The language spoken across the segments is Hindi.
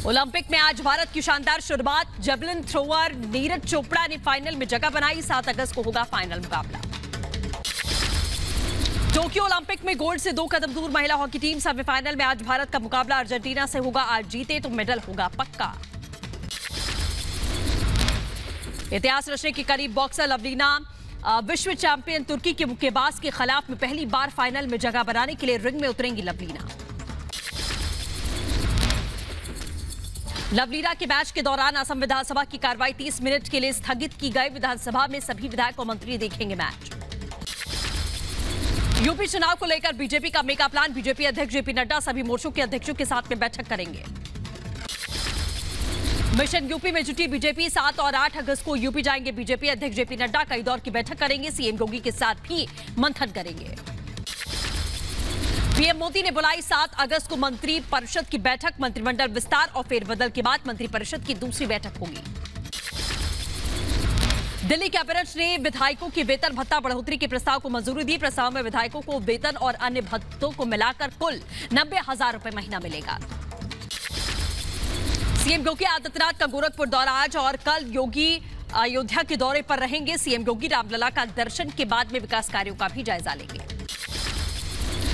ओलंपिक में आज भारत की शानदार शुरुआत। जेवलिन थ्रोअर नीरज चोपड़ा ने फाइनल में जगह बनाई। 7 अगस्त को होगा फाइनल मुकाबला। टोक्यो ओलंपिक में गोल्ड से 2 कदम दूर महिला हॉकी टीम। सेमीफाइनल में आज भारत का मुकाबला अर्जेंटीना से होगा। आज जीते तो मेडल होगा पक्का। इतिहास रचने के करीब बॉक्सर लवलीना विश्व चैंपियन तुर्की के मुक्केबाज के खिलाफ में पहली बार फाइनल में जगह बनाने के लिए रिंग में उतरेंगी लवलीना। लवलीना के मैच के दौरान असम विधानसभा की कार्रवाई 30 मिनट के लिए स्थगित की गई। विधानसभा में सभी विधायक और मंत्री देखेंगे मैच। यूपी चुनाव को लेकर बीजेपी का मेगा प्लान। बीजेपी अध्यक्ष जेपी नड्डा सभी मोर्चों के अध्यक्षों के साथ में बैठक करेंगे। मिशन यूपी में जुटी बीजेपी। 7 और 8 अगस्त को यूपी जाएंगे बीजेपी अध्यक्ष जेपी नड्डा। कई दौर की बैठक करेंगे। सीएम योगी के साथ भी मंथन करेंगे। पीएम मोदी ने बुलाई 7 अगस्त को मंत्री परिषद की बैठक। मंत्रिमंडल विस्तार और फेरबदल के बाद मंत्री परिषद की दूसरी बैठक होगी। दिल्ली कैबिनेट ने विधायकों की वेतन भत्ता बढ़ोतरी के प्रस्ताव को मंजूरी दी। प्रस्ताव में विधायकों को वेतन और अन्य भत्तों को मिलाकर कुल 90,000 रुपए महीना मिलेगा। सीएम योगी आदित्यनाथ का गोरखपुर दौरा आज और कल। योगी अयोध्या के दौरे पर रहेंगे। सीएम योगी रामलला का दर्शन के बाद में विकास कार्यों का भी जायजा लेंगे।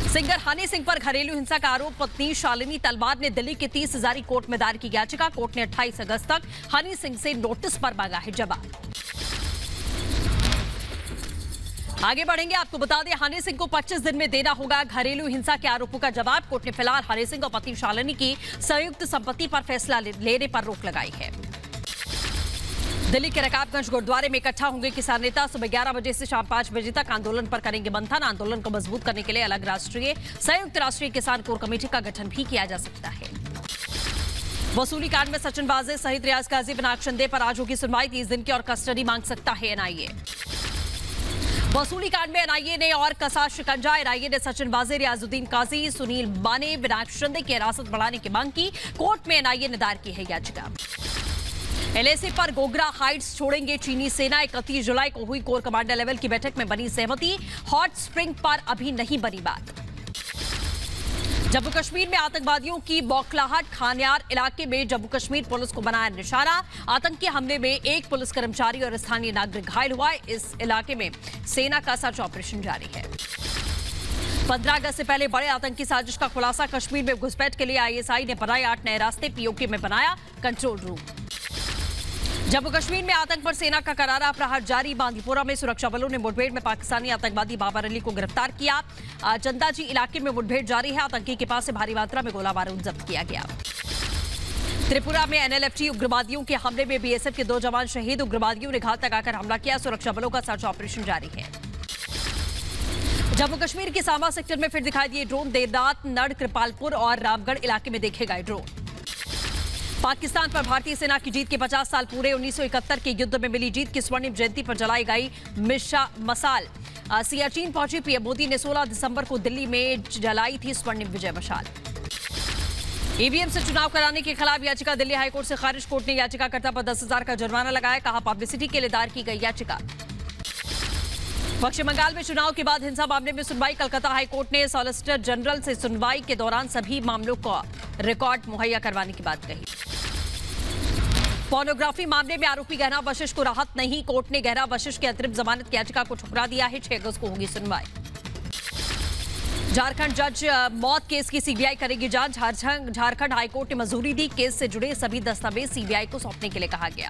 सिंगर हनी सिंह पर घरेलू हिंसा का आरोप। पत्नी शालिनी तलवार ने दिल्ली के 30 हजारी कोर्ट में दायर की याचिका। कोर्ट ने 28 अगस्त तक हनी सिंह से नोटिस पर मांगा है जवाब। आगे बढ़ेंगे, आपको बता दें हनी सिंह को 25 दिन में देना होगा घरेलू हिंसा के आरोपों का जवाब। कोर्ट ने फिलहाल हनी सिंह और पत्नी शालिनी की संयुक्त संपत्ति पर फैसला लेने पर रोक लगाई है। दिल्ली के रकाबगंज गुरुद्वारे में इकट्ठा होंगे किसान नेता। सुबह 11 बजे से शाम 5 बजे तक आंदोलन पर करेंगे मंथन। आंदोलन को मजबूत करने के लिए अलग राष्ट्रीय संयुक्त राष्ट्रीय किसान कोर कमेटी का गठन भी किया जा सकता है। वसूली कांड में सचिन वाजे सहित रियाज काजी बिनाक्षंदे पर आज होगी सुनवाई। 30 दिन की और कस्टडी मांग सकता है एनआईए। वसूली कांड में एनआईए ने और कसा शिकंजा। एनआईए ने सचिन वाजे, रियाजुद्दीन काजी, सुनील बाने, बिनाक्षंदे की हिरासत बढ़ाने की मांग की। कोर्ट में एनआईए ने दायर की है याचिका। एलएसी पर गोगरा हाइट्स छोड़ेंगे चीनी सेना। 31 जुलाई को हुई कोर कमांडर लेवल की बैठक में बनी सहमति। हॉट स्प्रिंग पर अभी नहीं बनी बात। जम्मू कश्मीर में आतंकवादियों की बौखलाहट। खानियार इलाके में जम्मू कश्मीर पुलिस को बनाया निशाना। आतंकी हमले में एक पुलिस कर्मचारी और स्थानीय नागरिक घायल हुआ। इस इलाके में सेना का सर्च ऑपरेशन जारी है। 15 अगस्त से पहले बड़े आतंकी साजिश का खुलासा। कश्मीर में घुसपैठ के लिए आईएसआई ने बनाए 8 नए रास्ते। पीओके में बनाया कंट्रोल रूम। जम्मू कश्मीर में आतंक पर सेना का करारा प्रहार जारी। बांदीपोरा में सुरक्षा बलों ने मुठभेड़ में पाकिस्तानी आतंकवादी बाबर अली को गिरफ्तार किया। चंदाजी इलाके में मुठभेड़ जारी है। आतंकी के पास से भारी मात्रा में गोला बारूद जब्त किया गया। त्रिपुरा में एनएलएफटी उग्रवादियों के हमले में बीएसएफ के 2 जवान शहीद। उग्रवादियों ने घात लगाकर हमला किया। सुरक्षा बलों का सर्च ऑपरेशन जारी है। जम्मू कश्मीर के सांबा सेक्टर में फिर दिखाई दिए ड्रोन। देर रात नड़, कृपालपुर और रामगढ़ इलाके में देखे गए ड्रोन। पाकिस्तान पर भारतीय सेना की जीत के 50 साल पूरे। 1971 के युद्ध में मिली जीत की स्वर्णिम जयंती पर जलाई गई मशाल। सियाचिन पहुंची पीएम मोदी ने 16 दिसंबर को दिल्ली में जलाई थी स्वर्णिम विजय मशाल। ईवीएम से चुनाव कराने के खिलाफ याचिका दिल्ली हाईकोर्ट से खारिज। कोर्ट ने याचिकाकर्ता पर 10,000 का जुर्माना लगाया। कहा पब्लिसिटी के लिए दायर की गई याचिका। पश्चिम बंगाल में चुनाव के बाद हिंसा मामले में सुनवाई। कलकत्ता हाईकोर्ट ने सॉलिसिटर जनरल से सुनवाई के दौरान सभी मामलों का रिकॉर्ड मुहैया करवाने की बात कही। पोर्नोग्राफी मामले में आरोपी गहना वशिष्ठ को राहत नहीं। कोर्ट ने गहना वशिष्ठ की अंतरिम जमानत की याचिका को ठुकरा दिया है। 6 अगस्त को होगी सुनवाई। झारखंड जज मौत केस की सीबीआई करेगी जांच। झारखंड हाईकोर्ट ने मंजूरी दी। केस से जुड़े सभी दस्तावेज सीबीआई को सौंपने के लिए कहा गया।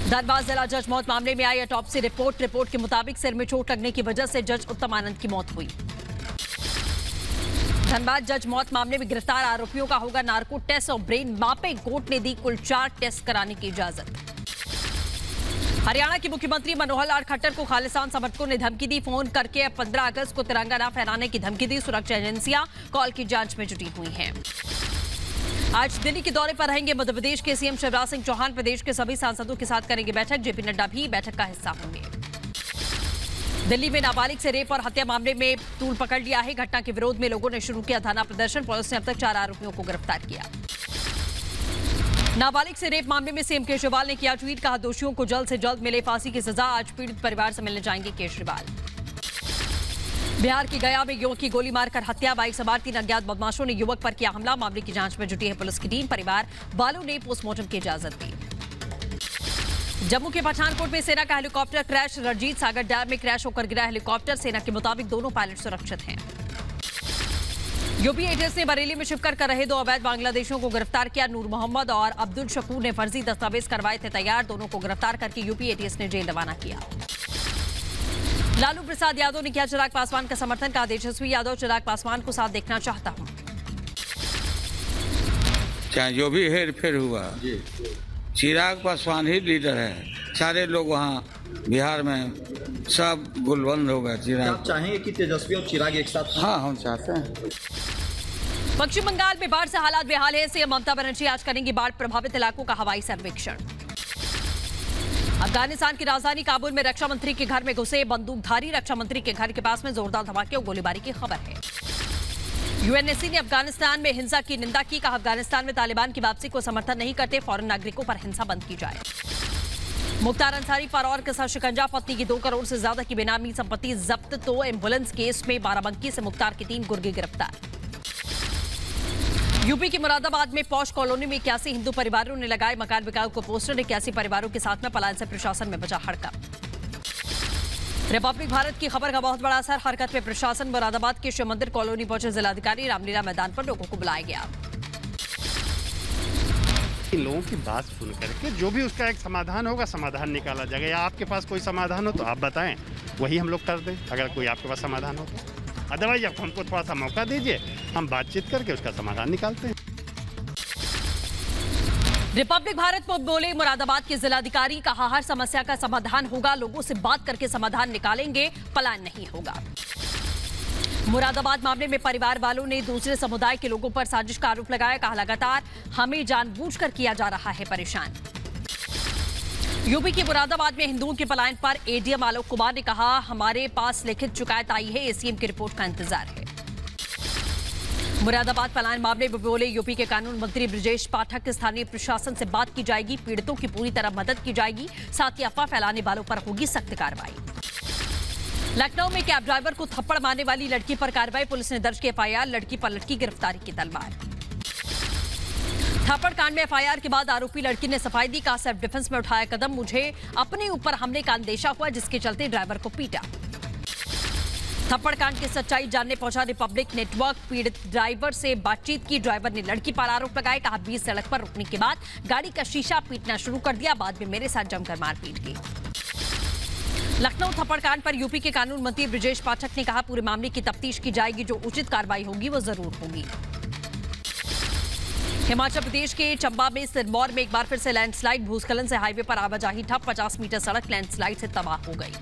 धनबाद जिला जज मौत मामले में आई ऑटोप्सी रिपोर्ट के मुताबिक सिर में चोट लगने की वजह से जज उत्तम आनंद की मौत हुई। धनबाद जज मौत मामले में गिरफ्तार आरोपियों का होगा नार्को टेस्ट और ब्रेन मापिंग। कोर्ट ने दी कुल 4 टेस्ट कराने की इजाजत। हरियाणा के मुख्यमंत्री मनोहर लाल खट्टर को खालिस्तान समर्थकों ने धमकी दी। फोन करके 15 अगस्त को तिरंगा न फहराने की धमकी दी। सुरक्षा एजेंसियां कॉल की जांच में जुटी हुई हैं। आज दिल्ली के दौरे पर रहेंगे मध्य प्रदेश के सीएम शिवराज सिंह चौहान। प्रदेश के सभी सांसदों के साथ करेंगे बैठक। जेपी नड्डा भी बैठक का हिस्सा होंगे। दिल्ली में नाबालिग से रेप और हत्या मामले में तूल पकड़ लिया है। घटना के विरोध में लोगों ने शुरू किया धरना प्रदर्शन। पुलिस ने अब तक 4 आरोपियों को गिरफ्तार किया। नाबालिग से रेप मामले में सीएम केजरीवाल ने किया ट्वीट। कहा दोषियों को जल्द से जल्द मिले फांसी की सजा। आज पीड़ित परिवार से मिलने जाएंगे केजरीवाल। बिहार की गया में युवक की गोली मारकर हत्या। बाइक सवार 3 अज्ञात बदमाशों ने युवक पर किया हमला। मामले की जांच में जुटी है पुलिस की टीम। परिवार वालों ने पोस्टमार्टम की इजाजत दी। जम्मू के पठानकोट में सेना का हेलीकॉप्टर क्रैश। रणजीत सागर डैम में क्रैश होकर गिरा हेलीकॉप्टर। सेना के मुताबिक दोनों पायलट सुरक्षित हैं। यूपी एटीएस ने बरेली में शिफ्ट कर रहे 2 अवैध बांग्लादेशियों को गिरफ्तार किया। नूर मोहम्मद और अब्दुल शकूर ने फर्जी दस्तावेज करवाए थे तैयार। दोनों को गिरफ्तार करके यूपी एटीएस ने जेल रवाना किया। लालू प्रसाद यादव ने किया चिराग पासवान का समर्थन। कहा तेजस्वी यादव चिराग पासवान को साथ देखना चाहता हूं। चाहे जो भी हेर फेर हुआ, चिराग पासवान ही लीडर है। सारे लोग वहाँ बिहार में सब गुलबंद हो गए। चिराग आप चाहेंगे कि तेजस्वी और चिराग एक साथ? हाँ, हम चाहते हैं। पश्चिम बंगाल में बाढ़ से हालात बेहाल है। सीएम ममता बनर्जी आज करेंगी बाढ़ प्रभावित इलाकों का हवाई सर्वेक्षण। अफगानिस्तान की राजधानी काबुल में रक्षा मंत्री के घर में घुसे बंदूकधारी। रक्षा मंत्री के घर के पास में जोरदार धमाके और गोलीबारी की खबर है। यूएनएससी ने अफगानिस्तान में हिंसा की निंदा की। कहा अफगानिस्तान में तालिबान की वापसी को समर्थन नहीं करते। फौरन नागरिकों पर हिंसा बंद की जाए। मुख्तार अंसारी पर और कसा शिकंजा। पत्नी की 2 करोड़ से ज्यादा की बेनामी संपत्ति जब्त। तो एम्बुलेंस केस में बाराबंकी से मुख्तार की 3 गुर्गे गिरफ्तार। यूपी के मुरादाबाद में पौष कॉलोनी में 81 हिंदू परिवारों ने लगाए मकान बिकाऊ को पोस्टर। 81 परिवारों के साथ में पलायन से प्रशासन में बचा हड़कंप। रिपब्लिक भारत की खबर का बहुत बड़ा असर। हरकत में प्रशासन। मुरादाबाद के शिव मंदिर कॉलोनी पहुंचे जिलाधिकारी। रामलीला मैदान पर लोगों को बुलाया गया। इन लोगों की बात सुन करके जो भी उसका एक समाधान होगा, समाधान निकाला जाएगा। या आपके पास कोई समाधान हो तो आप बताएं, वही हम लोग कर दें। अगर कोई आपके पास समाधान हो तो, अदरवाइज आप हमको थोड़ा सा मौका दीजिए, हम बातचीत करके उसका समाधान निकालते हैं। रिपब्लिक भारत में बोले मुरादाबाद के जिलाधिकारी। कहा हर समस्या का समाधान होगा। लोगों से बात करके समाधान निकालेंगे, पलायन नहीं होगा। मुरादाबाद मामले में परिवार वालों ने दूसरे समुदाय के लोगों पर साजिश का आरोप लगाया। कहा लगातार हमें जानबूझकर किया जा रहा है परेशान। यूपी के मुरादाबाद में हिंदुओं के पलायन पर एडीएम आलोक कुमार ने कहा हमारे पास लिखित शिकायत आई है। एसीएम की रिपोर्ट का इंतजार है। मुरादाबाद पलायन मामले में बोले यूपी के कानून मंत्री ब्रजेश पाठक। स्थानीय प्रशासन से बात की जाएगी। पीड़ितों की पूरी तरह मदद की जाएगी। साथ ही अफवाह फैलाने वालों पर होगी सख्त कार्रवाई। लखनऊ में कैब ड्राइवर को थप्पड़ मारने वाली लड़की पर कार्रवाई। पुलिस ने दर्ज की एफआईआर। लड़की पर लटकी गिरफ्तारी की तलवार। थप्पड़ कांड में एफआईआर के बाद आरोपी लड़की ने सफाई दी। कहा सेल्फ डिफेंस में उठाया कदम। मुझे अपने ऊपर हमले का अंदेशा हुआ जिसके चलते ड्राइवर को पीटा। थप्पड़ कांड की सच्चाई जानने पहुंचा रिपब्लिक नेटवर्क। पीड़ित ड्राइवर से बातचीत की। ड्राइवर ने लड़की पर आरोप लगाए। कहा बीच सड़क पर रुकने के बाद गाड़ी का शीशा पीटना शुरू कर दिया। बाद में मेरे साथ जमकर मारपीट की। लखनऊ थप्पड़ कांड पर यूपी के कानून मंत्री ब्रजेश पाठक ने कहा पूरे मामले की तफ्तीश की जाएगी। जो उचित कार्रवाई होगी वो जरूर होगी। हिमाचल प्रदेश के चंबा में सिरमौर में एक बार फिर से लैंडस्लाइड। भूस्खलन से हाईवे पर आवाजाही ठप। 50 मीटर सड़क लैंडस्लाइड से तबाह हो गई।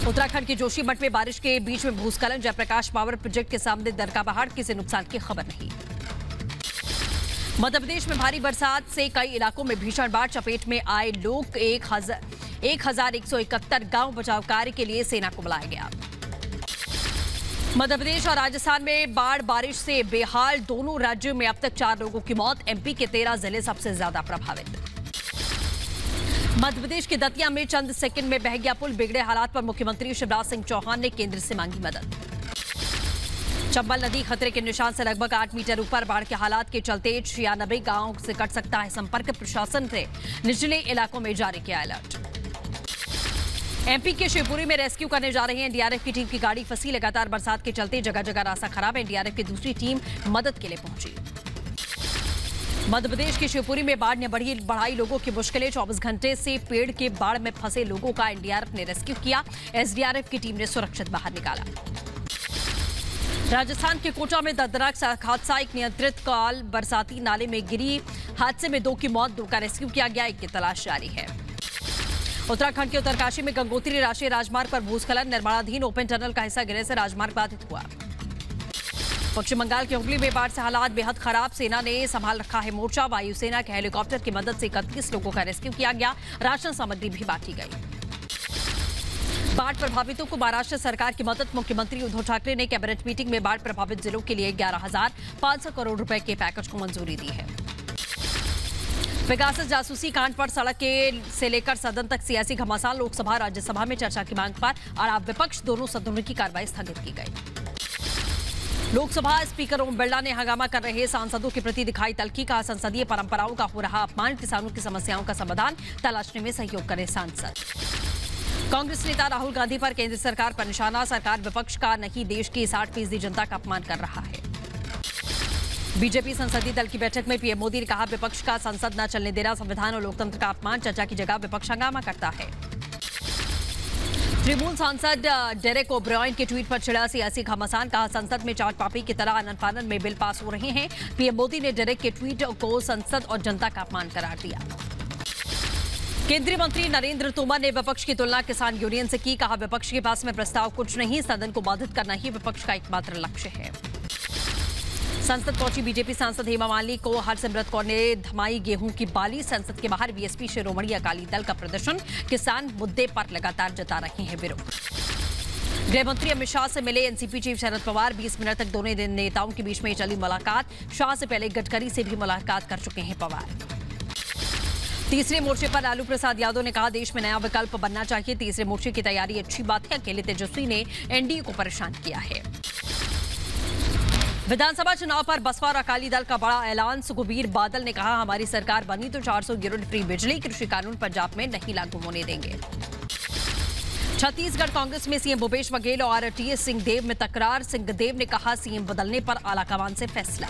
उत्तराखंड के जोशीमठ में बारिश के बीच में भूस्खलन। जयप्रकाश पावर प्रोजेक्ट के सामने दरका पहाड़। किसी नुकसान की खबर नहीं। मध्य प्रदेश में भारी बरसात से कई इलाकों में भीषण बाढ़ चपेट में आए लोग। 1171 गांव बचाव कार्य के लिए सेना को बुलाया गया। मध्य प्रदेश और राजस्थान में बाढ़ बारिश से बेहाल। दोनों राज्यों में अब तक 4 लोगों की मौत। एमपी के 13 जिले सबसे ज्यादा प्रभावित। मध्य प्रदेश के दतिया में चंद सेकंड में बह गया पुल। बिगड़े हालात पर मुख्यमंत्री शिवराज सिंह चौहान ने केंद्र से मांगी मदद। चंबल नदी खतरे के निशान से लगभग 8 मीटर ऊपर। बाढ़ के हालात के चलते 96 गांव से कट सकता है संपर्क। प्रशासन ने निचले इलाकों में जारी किया अलर्ट। एमपी के शिवपुरी में रेस्क्यू करने जा रही है एनडीआरएफ की टीम। की गाड़ी फंसी। लगातार बरसात के चलते जगह जगह रास्ता खराब है। एनडीआरएफ की दूसरी टीम मदद के लिए पहुंची। मध्य प्रदेश के शिवपुरी में बाढ़ ने बढ़ाई लोगों की मुश्किलें। 24 घंटे से पेड़ के बाढ़ में फंसे लोगों का एनडीआरएफ ने रेस्क्यू किया। एसडीआरएफ की टीम ने सुरक्षित बाहर निकाला। राजस्थान के कोटा में दर्दनाक हादसा। एक नियंत्रित कार बरसाती नाले में गिरी। हादसे में 2 की मौत। 2 का रेस्क्यू किया गया। 1 की तलाश जारी है। उत्तराखंड के उत्तरकाशी में गंगोत्री राष्ट्रीय राजमार्ग पर भूस्खलन। निर्माणाधीन ओपन टनल का हिस्सा गिरने से राजमार्ग बाधित हुआ। पश्चिम बंगाल के हुगली में बाढ़ से हालात बेहद खराब। सेना ने संभाल रखा है मोर्चा। वायुसेना के हेलीकॉप्टर की मदद से 31 लोगों का रेस्क्यू किया गया। राशन सामग्री भी बांटी गई। बाढ़ प्रभावितों को महाराष्ट्र सरकार की मदद। मुख्यमंत्री उद्धव ठाकरे ने कैबिनेट मीटिंग में बाढ़ प्रभावित जिलों के लिए 11,500 करोड़ रुपए के पैकेज को मंजूरी दी है। पेगासस जासूसी कांड पर सड़क से लेकर सदन तक सियासी घमासान, लोकसभा राज्यसभा में चर्चा की मांग पर और विपक्ष दोनों सदनों की कार्रवाई स्थगित की गई। लोकसभा स्पीकर ओम बिरला ने हंगामा कर रहे सांसदों के प्रति दिखाई तल्खी, कहा संसदीय परंपराओं का हो रहा अपमान, किसानों की समस्याओं का समाधान तलाशने में सहयोग करे सांसद। कांग्रेस नेता राहुल गांधी पर केंद्र सरकार पर निशाना, सरकार विपक्ष का नहीं देश की 60% जनता का अपमान कर रहा है। बीजेपी संसदीय दल की बैठक में पीएम मोदी ने कहा विपक्ष का संसद न चलने देना संविधान और लोकतंत्र का अपमान, चर्चा की जगह विपक्ष हंगामा करता है। तृणमूल सांसद डेरेक ओब्रायन के ट्वीट पर छिड़ा सियासी घमासान, कहा संसद में चाट पापड़ी की तरह आनन फानन में बिल पास हो रहे हैं। पीएम मोदी ने डेरेक के ट्वीट को संसद और जनता का अपमान करार दिया। केंद्रीय मंत्री नरेंद्र तोमर ने विपक्ष की तुलना किसान यूनियन से की, कहा विपक्ष के पास में प्रस्ताव कुछ नहीं, सदन को बाधित करना ही विपक्ष का एकमात्र लक्ष्य है। संसद पहुंची बीजेपी सांसद हेमा मालिनी को हरसिमरत कौर ने थमाई गेहूं की बाली, संसद के बाहर बीएसपी शिरोमणि अकाली दल का प्रदर्शन, किसान मुद्दे पर लगातार जता रहे हैं विरोध। गृह मंत्री अमित शाह से मिले NCP chief Sharad Pawar, 20 minute तक दोनों नेताओं के बीच में चली मुलाकात, शाह से पहले गडकरी से भी मुलाकात कर चुके हैं पवार। तीसरे मोर्चे पर लालू प्रसाद यादव ने कहा देश में नया विकल्प बनना चाहिए, तीसरे मोर्चे की तैयारी अच्छी बात है, अकेले तेजस्वी ने एनडीए को परेशान किया है। विधानसभा चुनाव पर बसपा और अकाली दल का बड़ा ऐलान, सुखबीर बादल ने कहा हमारी सरकार बनी तो 400 यूनिट फ्री बिजली, कृषि कानून पंजाब में नहीं लागू होने देंगे। छत्तीसगढ़ कांग्रेस में सीएम भूपेश बघेल और टीएस सिंहदेव में तकरार, सिंहदेव ने कहा सीएम बदलने पर आलाकमान से फैसला।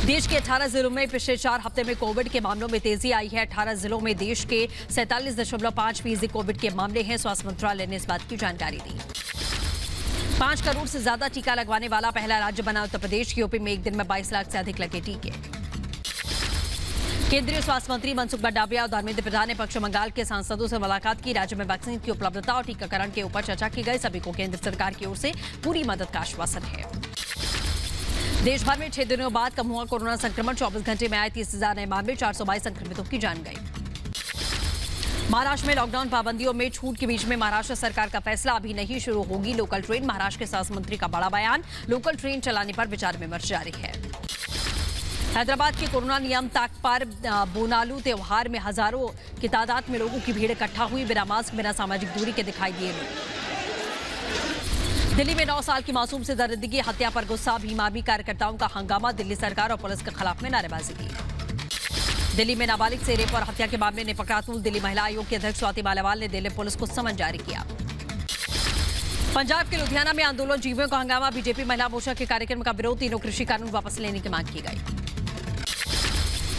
देश के 18 जिलों में पिछले 4 हफ्ते में कोविड के मामलों में तेजी आई है। 18 जिलों में देश के 47.5% कोविड के मामले हैं, स्वास्थ्य मंत्रालय ने इस बात की जानकारी दी। 5 करोड़ से ज्यादा टीका लगवाने वाला पहला राज्य बना उत्तर प्रदेश। यूपी में एक दिन में 22 लाख से अधिक लगे टीके। केंद्रीय स्वास्थ्य मंत्री मनसुख मंडाविया और धर्मेंद्र प्रधान ने पश्चिम बंगाल के सांसदों से मुलाकात की, राज्य में वैक्सीन की उपलब्धता और टीकाकरण के ऊपर चर्चा की गई, सभी को केंद्र सरकार की ओर से पूरी मदद का आश्वासन है। देश भर में 6 दिनों बाद कम हुआ कोरोना संक्रमण, 24 घंटे में आए 30,000 नए मामले, 422 संक्रमितों की जान गई। महाराष्ट्र में लॉकडाउन पाबंदियों में छूट के बीच में महाराष्ट्र सरकार का फैसला, अभी नहीं शुरू होगी लोकल ट्रेन, महाराष्ट्र के स्वास्थ्य मंत्री का बड़ा बयान, लोकल ट्रेन चलाने पर विचार विमर्श जारी है। हैदराबाद के कोरोना नियम ताक पर बोनालू त्योहार में हजारों की तादाद में लोगों की भीड़ इकट्ठा हुई, बिना मास्क बिना सामाजिक दूरी के दिखाई दिए लोग। दिल्ली में 9 साल की मासूम से दरिंदगी, हत्या पर गुस्सा, भीम आर्मी कार्यकर्ताओं का हंगामा, दिल्ली सरकार और पुलिस के खिलाफ में नारेबाजी की। दिल्ली में नाबालिग से रेप और हत्या के मामले ने पकड़ा तूल, दिल्ली महिला आयोग की अध्यक्ष स्वाति मालीवाल ने दिल्ली पुलिस को समन जारी किया। पंजाब के लुधियाना में आंदोलन जीवियों का हंगामा, बीजेपी महिला मोर्चा के कार्यक्रम का विरोध, तीनों कृषि कानून वापस लेने की मांग की गई।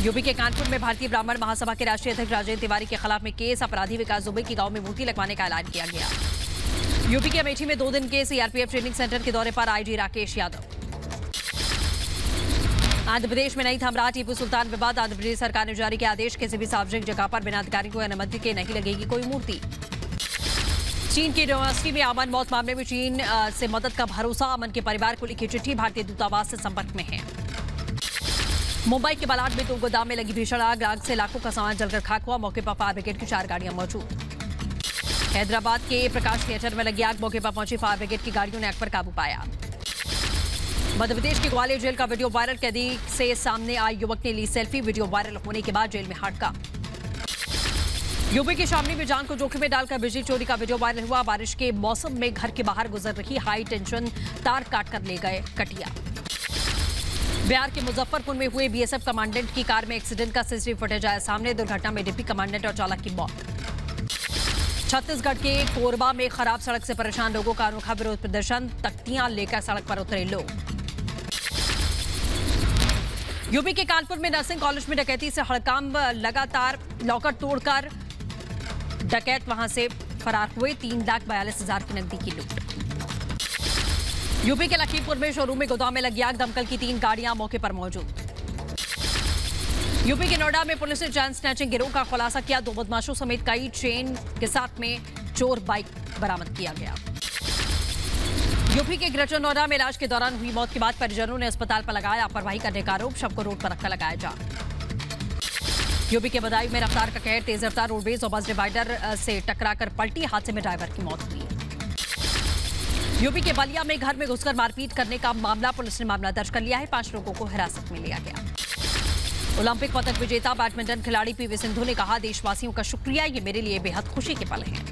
यूपी के कानपुर में भारतीय ब्राह्मण महासभा के राष्ट्रीय अध्यक्ष राजेंद्र तिवारी के खिलाफ में केस, अपराधी विकास दुबे की गांव में मूर्ति लगवाने का ऐलान किया गया। यूपी के अमेठी में 2 दिन के सीआरपीएफ ट्रेनिंग सेंटर के दौरे पर आईजी राकेश यादव। आंध्र प्रदेश में नहीं थम रहा टीपू सुल्तान विवाद, आंध्र प्रदेश सरकार ने जारी किया आदेश, किसी भी सार्वजनिक जगह पर बिना अधिकारी को अनुमति के नहीं लगेगी कोई मूर्ति। चीन की यूनिवर्सिटी में अमन मौत मामले में चीन से मदद का भरोसा, अमन के परिवार को लिखी चिट्ठी, भारतीय दूतावास से संपर्क में है। मुंबई के बलाड में 2 गोदाम में लगी भीषण आग, आग से लाखों का सामान जलकर खाक हुआ, मौके पर फायर ब्रिगेड की 4 गाड़ियां मौजूद। हैदराबाद के प्रकाश थिएटर में लगी आग, मौके पर पहुंची फायर ब्रिगेड की गाड़ियों ने आग पर काबू पाया। मध्य प्रदेश के ग्वालियर जेल का वीडियो वायरल, कैदी से सामने आई युवक ने ली सेल्फी, वीडियो वायरल होने के बाद जेल में हड़का। यूपी के शामली में जान को जोखिम में डालकर बिजली चोरी का वीडियो वायरल हुआ, बारिश के मौसम में घर के बाहर गुजर रही हाई टेंशन तार काटकर ले गए कटिया। बिहार के मुजफ्फरपुर में हुए बीएसएफ कमांडेंट की कार में एक्सीडेंट का सीसीटीवी फुटेज आया सामने, दुर्घटना में डिप्टी कमांडेंट और चालक की मौत। छत्तीसगढ़ के कोरबा में खराब सड़क से परेशान लोगों का अनोखा विरोध प्रदर्शन, तख्तियां लेकर सड़क पर उतरे लोग। यूपी के कानपुर में नर्सिंग कॉलेज में डकैती से हड़कंप, लगातार लॉकर तोड़कर डकैत वहां से फरार हुए, 3,42,000 की नकदी की लूट। यूपी के लखीमपुर में शोरूम में गोदाम में लगी आग, दमकल की 3 गाड़ियां मौके पर मौजूद। यूपी के नोएडा में पुलिस ने चैन स्नैचिंग गिरोह का खुलासा किया, 2 बदमाशों समेत कई चेन के साथ में चोर बाइक बरामद किया गया। यूपी के ग्रेटर नोएडा में इलाज के दौरान हुई मौत के बाद परिजनों ने अस्पताल पर लगाया लापरवाही करने का आरोप, शव को रोड पर रखकर लगाया जा। यूपी के बदायूं में रफ्तार का कहर, तेज रफ्तार रोडवेज और बस डिवाइडर से टकराकर पलटी, हादसे में ड्राइवर की मौत हुई। यूपी के बलिया में घर में घुसकर मारपीट करने का मामला, पुलिस ने मामला दर्ज कर लिया है, 5 लोगों को हिरासत में लिया गया। ओलंपिक पदक विजेता बैडमिंटन खिलाड़ी पीवी सिंधु ने कहा, देशवासियों का शुक्रिया, ये मेरे लिए बेहद खुशी के पल हैं।